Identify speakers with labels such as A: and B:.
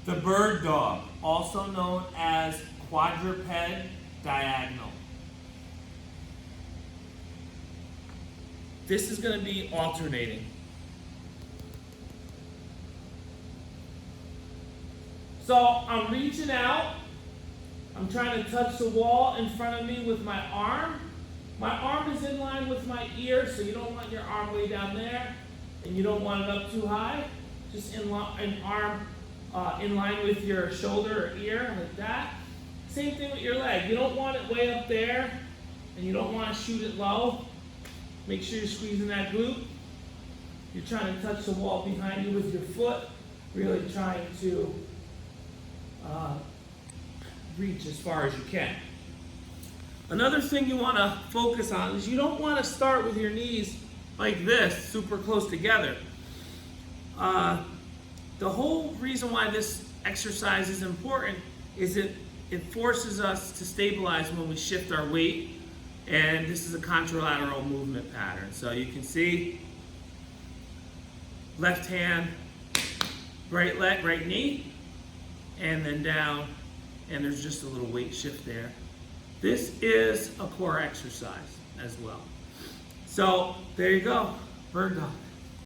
A: The bird dog, also known as quadruped diagonal. This is going to be alternating. So I'm reaching out. I'm trying to touch the wall in front of me with my arm. My arm is in line with my ear, so you don't want your arm way down there, and you don't want it up too high. Just in line with your shoulder or ear, like that. Same thing with your leg. You don't want it way up there, and you don't want to shoot it low. Make sure you're squeezing that glute. You're trying to touch the wall behind you with your foot, really trying to reach as far as you can. Another thing you want to focus on is you don't want to start with your knees like this, super close together. The whole reason why this exercise is important is it forces us to stabilize when we shift our weight, and this is a contralateral movement pattern. So you can see left hand, right leg, right knee, and then down, and there's just a little weight shift there. This is a core exercise as well. So there you go, bird dog.